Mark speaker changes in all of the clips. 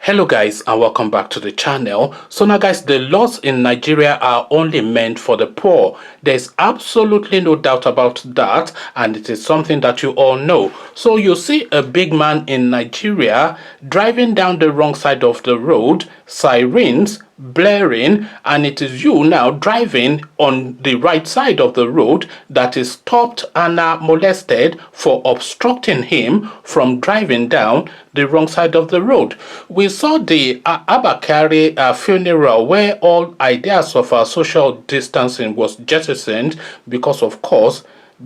Speaker 1: Hello guys, and welcome back to the channel. So now guys, the laws in Nigeria are only meant for the poor. There's absolutely no doubt about that, and it is something that you all know. So you see a big man in Nigeria driving down the wrong side of the road, sirens blaring, and it is you now driving on the right side of the road that is stopped and molested for obstructing him from driving down the wrong side of the road. We saw the Abakari funeral where all ideas of social distancing was jettisoned because, of course,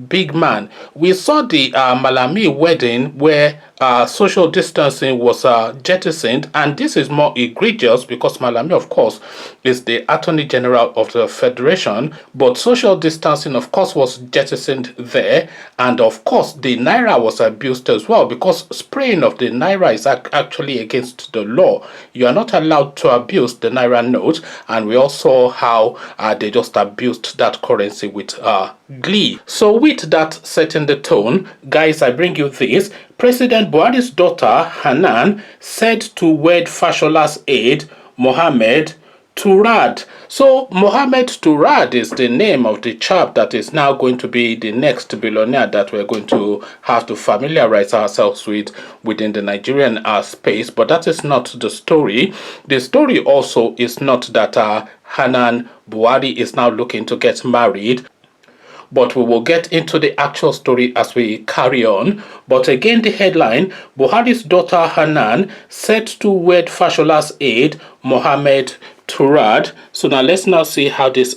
Speaker 1: big man. We saw the Malami wedding where social distancing was jettisoned, and this is more egregious because Malami, of course, is the Attorney General of the Federation, but social distancing, of course, was jettisoned there, and of course, the Naira was abused as well because spraying of the Naira is actually against the law. You are not allowed to abuse the Naira note, and we also saw how they just abused that currency with glee. So with that setting the tone, guys, I bring you this. President Buhari's daughter, Hanan, said to wed Fashola's aide, Mohammed Turad. So Mohammed Turad is the name of the chap that is now going to be the next billionaire that we're going to have to familiarize ourselves with within the Nigerian space. But that is not the story. The story also is not that Hanan Buhari is now looking to get married, but we will get into the actual story as we carry on. But again, the headline, Buhari's daughter Hanan set to wed Fashola's aide, Mohammed Turad. So now let's now see how this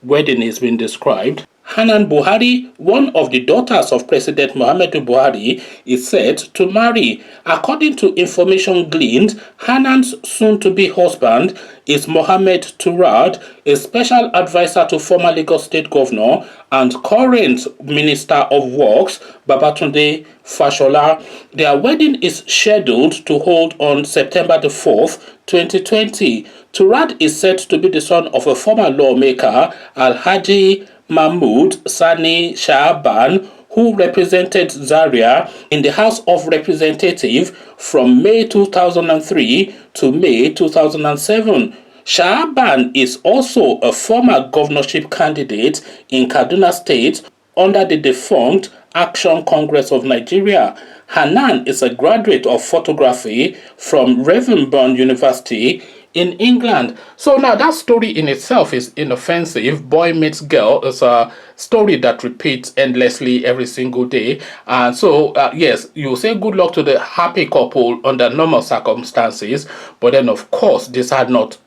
Speaker 1: wedding is being described. Hanan Buhari, one of the daughters of President Muhammadu Buhari, is set to marry. According to information gleaned, Hanan's soon-to-be husband is Mohammed Turad, a special advisor to former Lagos State Governor and current Minister of Works, Babatunde Fashola. Their wedding is scheduled to hold on September the 4th, 2020. Turad is said to be the son of a former lawmaker, Alhaji Mahmood Sani Shaban, who represented Zaria in the House of Representatives from May 2003 to May 2007. Shaban is also a former governorship candidate in Kaduna State under the defunct Action Congress of Nigeria. Hanan is a graduate of photography from Ravenbourne University in England. So now that story in itself is inoffensive. Boy meets girl is a story that repeats endlessly every single day. And so yes, you say good luck to the happy couple under normal circumstances, but then of course these are not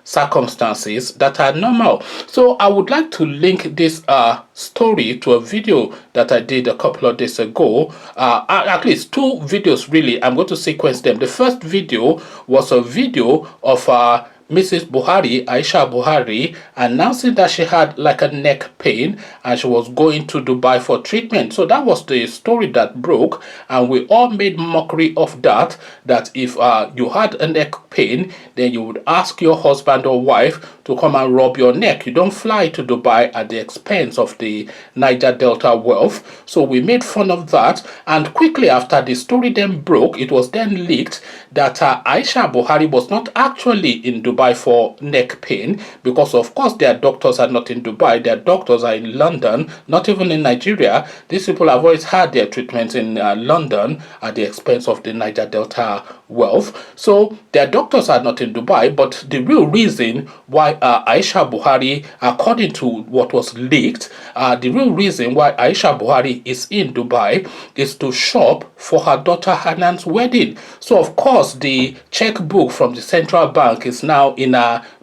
Speaker 1: circumstances that are normal. So I would like to link this story to a video that I did a couple of days ago. At least two videos really. I'm going to sequence them. The first video was a video of Mrs. Buhari, Aisha Buhari, announcing that she had like a neck pain and she was going to Dubai for treatment. So that was the story that broke, and we all made mockery of that if you had a neck pain, then you would ask your husband or wife to come and rub your neck. You don't fly to Dubai at the expense of the Niger Delta wealth. So we made fun of that, and quickly after the story then broke, it was then leaked that Aisha Buhari was not actually in Dubai for neck pain, because of course their doctors are not in Dubai, their doctors are in London, not even in Nigeria. These people have always had their treatments in London at the expense of the Niger Delta wealth. So their doctors are not in Dubai, but the real reason why Aisha Buhari, according to what was leaked, the real reason why Aisha Buhari is in Dubai is to shop for her daughter Hanan's wedding. So of course the checkbook from the central bank is now in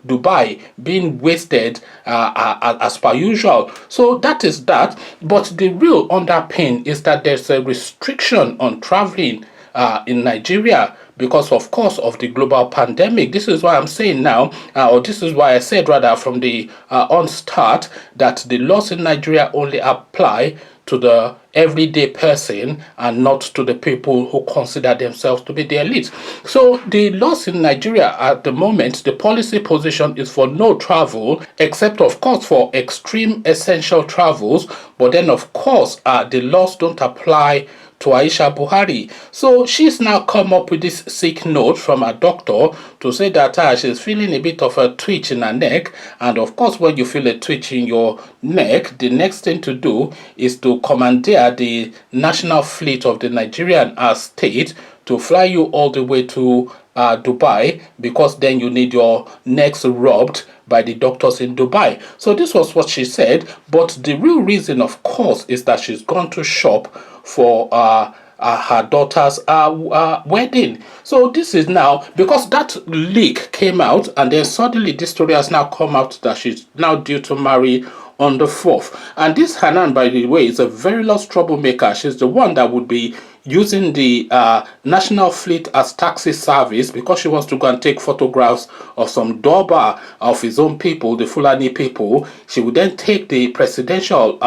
Speaker 1: Dubai being wasted as per usual. So that is that. But the real underpin is that there's a restriction on traveling in Nigeria because, of course, of the global pandemic. This is why I'm saying now, or this is why I said rather from the onstart, that the laws in Nigeria only apply to the everyday person and not to the people who consider themselves to be the elite. So the laws in Nigeria at the moment, the policy position is for no travel, except of course for extreme essential travels. But then of course the laws don't apply to Aisha Buhari. So she's now come up with this sick note from her doctor to say that she's feeling a bit of a twitch in her neck. And of course, when you feel a twitch in your neck, the next thing to do is to commandeer the national fleet of the Nigerian state to fly you all the way to Dubai, because then you need your necks rubbed by the doctors in Dubai. So this was what she said, but the real reason, of course, is that she's gone to shop for her daughter's wedding. So this is now, because that leak came out, and then suddenly this story has now come out that she's now due to marry on the 4th. And this Hanan, by the way, is a very lost troublemaker. She's the one that would be using the national fleet as taxi service, because she wants to go and take photographs of some Doba of his own people, the Fulani people. She would then take the presidential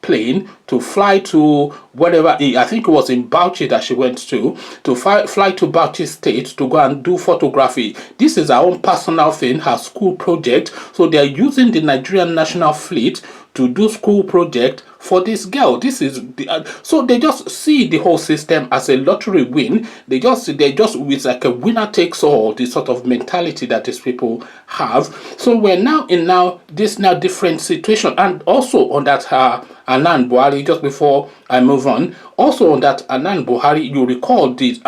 Speaker 1: plane to fly to whatever, I think it was in Bauchi that she went to fly to Bauchi State to go and do photography. This is her own personal thing, her school project. So they are using the Nigerian National Fleet to do school project for this girl. This is so they just see the whole system as a lottery win. They just with like a winner takes all, the sort of mentality that these people have. So we're now in this different situation. And also on that Hanan Buhari, just before I move on, also on that Hanan Buhari, you recall the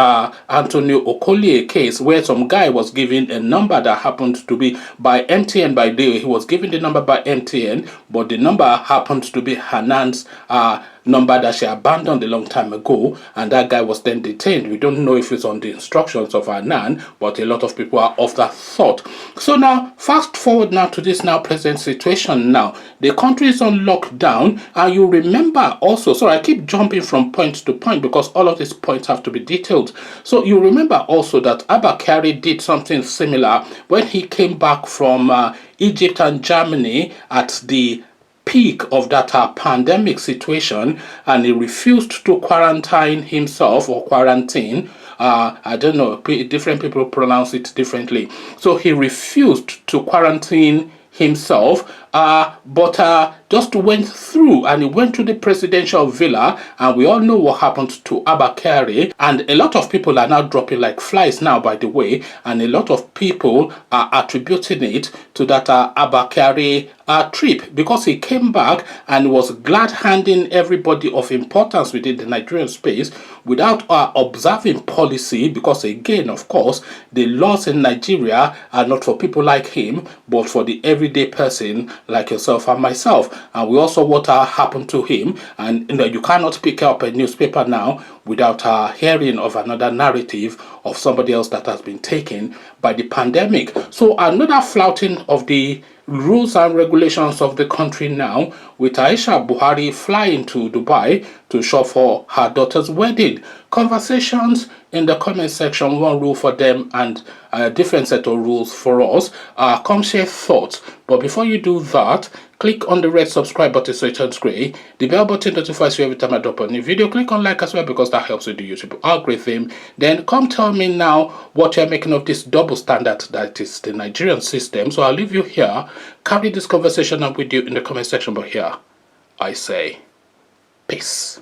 Speaker 1: Antonio Okolie case, where some guy was given a number that happened to be by MTN. By the way, he was given the number by MTN, but the number happened to be Hanan's number that she abandoned a long time ago, and that guy was then detained. We don't know if it's on the instructions of Hanan, but a lot of people are of that thought. So now, fast forward now to this present situation. Now the country is on lockdown, and you remember also, so I keep jumping from point to point because all of these points have to be detailed. So you remember also that Abba Kyari did something similar when he came back from Egypt and Germany at the peak of that pandemic situation, and he refused to quarantine himself, or quarantine. I don't know, different people pronounce it differently. So he refused to quarantine himself, but just went through, and he went to the presidential villa, and we all know what happened to Abba Kyari. And a lot of people are now dropping like flies now, by the way, and a lot of people are attributing it to that Abba Kyari trip, because he came back and was glad handing everybody of importance within the Nigerian space without observing policy, because again, of course, the laws in Nigeria are not for people like him, but for the everyday person like yourself and myself. And we also what happened to him, and you cannot pick up a newspaper now without hearing of another narrative of somebody else that has been taken by the pandemic. So another flouting of the rules and regulations of the country now, with Aisha Buhari flying to Dubai to shop for her daughter's wedding. Conversations in the comment section, one rule for them and a different set of rules for us. Come share thoughts. But before you do that, click on the red subscribe button so it turns grey. The bell button notifies you every time I drop a new video. Click on like as well, because that helps with the YouTube algorithm. Then come tell me now what you're making of this double standard that is the Nigerian system. So I'll leave you here. Carry this conversation up with you in the comment section. But here I say peace.